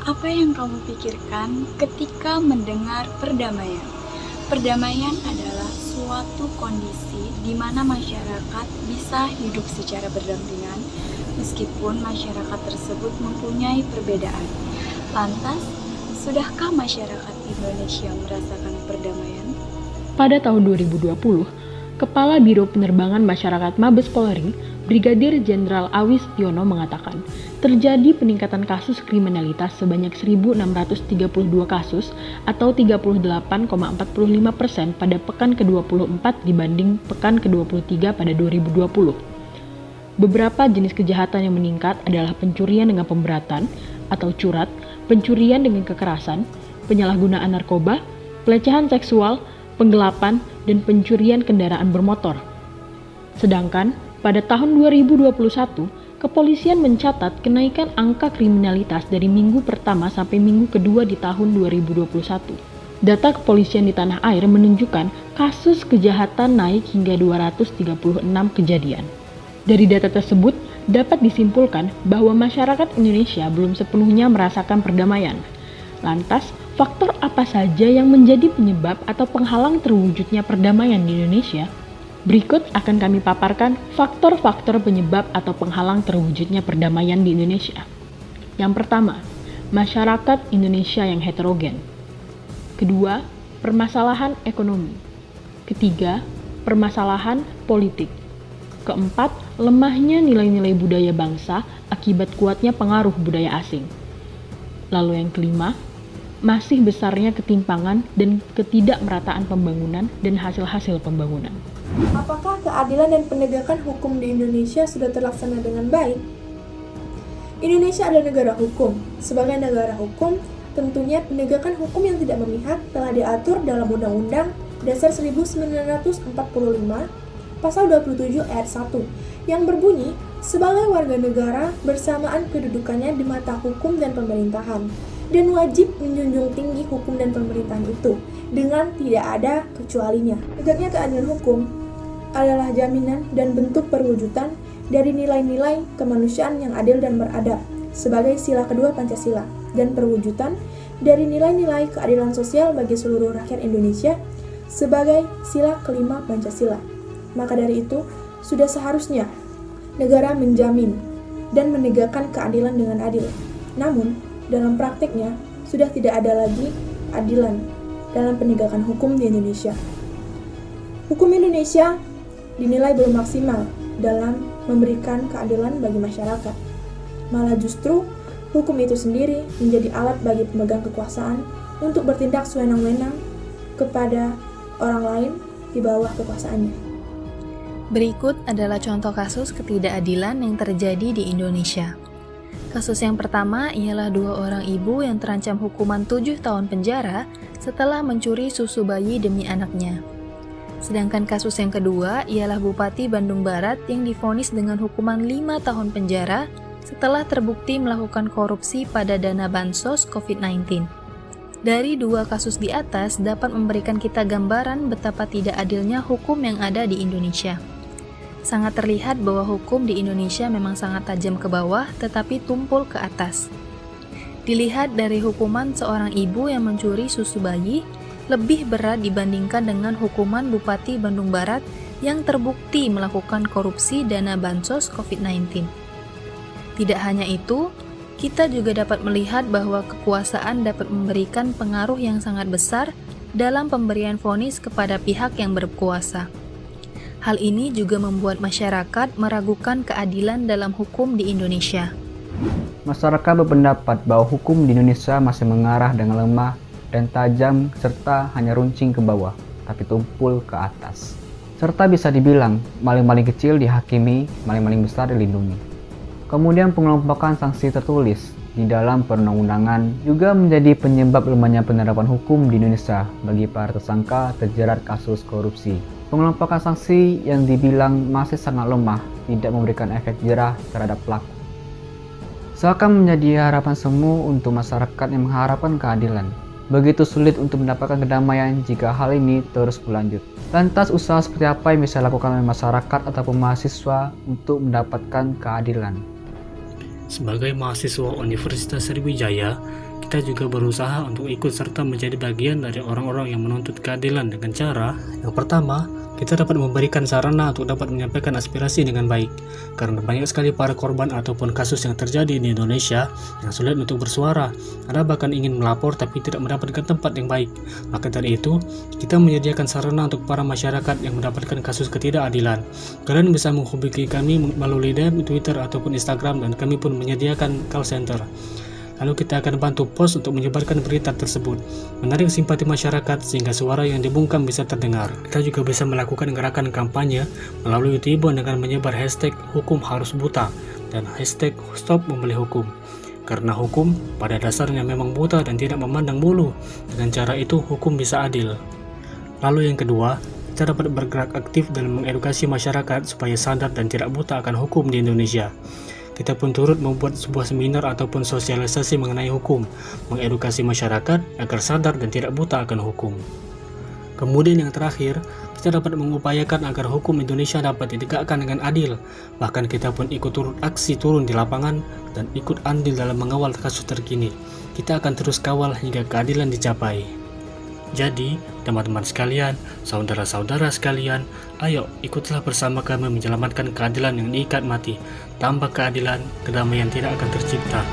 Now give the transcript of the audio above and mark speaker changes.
Speaker 1: Apa yang kamu pikirkan ketika mendengar perdamaian? Perdamaian adalah suatu kondisi di mana masyarakat bisa hidup secara berdampingan meskipun masyarakat tersebut mempunyai perbedaan. Lantas, sudahkah masyarakat Indonesia merasakan perdamaian?
Speaker 2: Pada tahun 2020, Kepala Biro Penerbangan Masyarakat Mabes Polri, Brigadir Jenderal Awis Tiono mengatakan, terjadi peningkatan kasus kriminalitas sebanyak 1.632 kasus atau 38,45% pada pekan ke-24 dibanding pekan ke-23 pada 2020. Beberapa jenis kejahatan yang meningkat adalah pencurian dengan pemberatan atau curat, pencurian dengan kekerasan, penyalahgunaan narkoba, pelecehan seksual, penggelapan, dan pencurian kendaraan bermotor. Sedangkan pada tahun 2021, kepolisian mencatat kenaikan angka kriminalitas dari minggu pertama sampai minggu kedua di tahun 2021. Data kepolisian di tanah air menunjukkan kasus kejahatan naik hingga 236 kejadian. Dari data tersebut, dapat disimpulkan bahwa masyarakat Indonesia belum sepenuhnya merasakan perdamaian. Lantas, faktor apa saja yang menjadi penyebab atau penghalang terwujudnya perdamaian di Indonesia? Berikut akan kami paparkan faktor-faktor penyebab atau penghalang terwujudnya perdamaian di Indonesia. Yang pertama, masyarakat Indonesia yang heterogen. Kedua, permasalahan ekonomi. Ketiga, permasalahan politik. Keempat, lemahnya nilai-nilai budaya bangsa akibat kuatnya pengaruh budaya asing. Lalu yang kelima, masih besarnya ketimpangan dan ketidakmerataan pembangunan dan hasil-hasil pembangunan.
Speaker 3: Apakah keadilan dan penegakan hukum di Indonesia sudah terlaksana dengan baik? Indonesia adalah negara hukum. Sebagai negara hukum, tentunya penegakan hukum yang tidak memihak telah diatur dalam Undang-Undang Dasar 1945, Pasal 27 Ayat 1, yang berbunyi, sebagai warga negara bersamaan kedudukannya di mata hukum dan pemerintahan, dan wajib menjunjung tinggi hukum dan pemerintahan itu dengan tidak ada kecualinya. Tegaknya keadilan hukum adalah jaminan dan bentuk perwujudan dari nilai-nilai kemanusiaan yang adil dan beradab sebagai sila kedua Pancasila, dan perwujudan dari nilai-nilai keadilan sosial bagi seluruh rakyat Indonesia sebagai sila kelima Pancasila. Maka dari itu, sudah seharusnya negara menjamin dan menegakkan keadilan dengan adil. Namun, dalam praktiknya, sudah tidak ada lagi keadilan dalam penegakan hukum di Indonesia. Hukum Indonesia dinilai belum maksimal dalam memberikan keadilan bagi masyarakat. Malah justru, hukum itu sendiri menjadi alat bagi pemegang kekuasaan untuk bertindak sewenang-wenang kepada orang lain di bawah kekuasaannya.
Speaker 4: Berikut adalah contoh kasus ketidakadilan yang terjadi di Indonesia. Kasus yang pertama ialah 2 orang ibu yang terancam hukuman 7 tahun penjara setelah mencuri susu bayi demi anaknya. Sedangkan kasus yang kedua ialah Bupati Bandung Barat yang divonis dengan hukuman 5 tahun penjara setelah terbukti melakukan korupsi pada dana bansos COVID-19. Dari 2 kasus di atas dapat memberikan kita gambaran betapa tidak adilnya hukum yang ada di Indonesia. Sangat terlihat bahwa hukum di Indonesia memang sangat tajam ke bawah tetapi tumpul ke atas. Dilihat dari hukuman seorang ibu yang mencuri susu bayi, lebih berat dibandingkan dengan hukuman Bupati Bandung Barat yang terbukti melakukan korupsi dana bansos COVID-19. Tidak hanya itu, kita juga dapat melihat bahwa kekuasaan dapat memberikan pengaruh yang sangat besar dalam pemberian vonis kepada pihak yang berkuasa. Hal ini juga membuat masyarakat meragukan keadilan dalam hukum di Indonesia.
Speaker 5: Masyarakat berpendapat bahwa hukum di Indonesia masih mengarah dengan lemah dan tajam serta hanya runcing ke bawah, tapi tumpul ke atas. Serta bisa dibilang, maling-maling kecil dihakimi, maling-maling besar dilindungi. Kemudian pengelompokan sanksi tertulis di dalam perundang-undangan juga menjadi penyebab lemahnya penerapan hukum di Indonesia bagi para tersangka terjerat kasus korupsi. Pengelompokan sanksi yang dibilang masih sangat lemah tidak memberikan efek jerah terhadap pelaku. Seakan menjadi harapan semu untuk masyarakat yang mengharapkan keadilan. Begitu sulit untuk mendapatkan kedamaian jika hal ini terus berlanjut. Lantas usaha seperti apa yang bisa dilakukan oleh masyarakat ataupun mahasiswa untuk mendapatkan keadilan?
Speaker 6: Sebagai mahasiswa Universitas Sriwijaya, kita juga berusaha untuk ikut serta menjadi bagian dari orang-orang yang menuntut keadilan dengan cara yang pertama, kita dapat memberikan sarana untuk dapat menyampaikan aspirasi dengan baik. Karena banyak sekali para korban ataupun kasus yang terjadi di Indonesia yang sulit untuk bersuara. Ada bahkan ingin melapor tapi tidak mendapatkan tempat yang baik. Maka dari itu, kita menyediakan sarana untuk para masyarakat yang mendapatkan kasus ketidakadilan. Kalian bisa menghubungi kami melalui DM, Twitter ataupun Instagram, dan kami pun menyediakan call center. Lalu kita akan bantu pos untuk menyebarkan berita tersebut, menarik simpati masyarakat sehingga suara yang dibungkam bisa terdengar. Kita juga bisa melakukan gerakan kampanye melalui Twitter dengan menyebar hashtag hukum harus buta dan hashtag stop membeli hukum. Karena hukum pada dasarnya memang buta dan tidak memandang bulu. Dengan cara itu hukum bisa adil. Lalu yang kedua, kita dapat bergerak aktif dalam mengedukasi masyarakat supaya sadar dan tidak buta akan hukum di Indonesia. Kita pun turut membuat sebuah seminar ataupun sosialisasi mengenai hukum, mengedukasi masyarakat agar sadar dan tidak buta akan hukum. Kemudian yang terakhir, kita dapat mengupayakan agar hukum Indonesia dapat ditegakkan dengan adil. Bahkan kita pun ikut turut aksi turun di lapangan dan ikut andil dalam mengawal kasus terkini. Kita akan terus kawal hingga keadilan dicapai. Jadi, teman-teman sekalian, saudara-saudara sekalian, ayo ikutlah bersama kami menyelamatkan keadilan yang diikat mati. Tanpa keadilan, kedamaian tidak akan tercipta.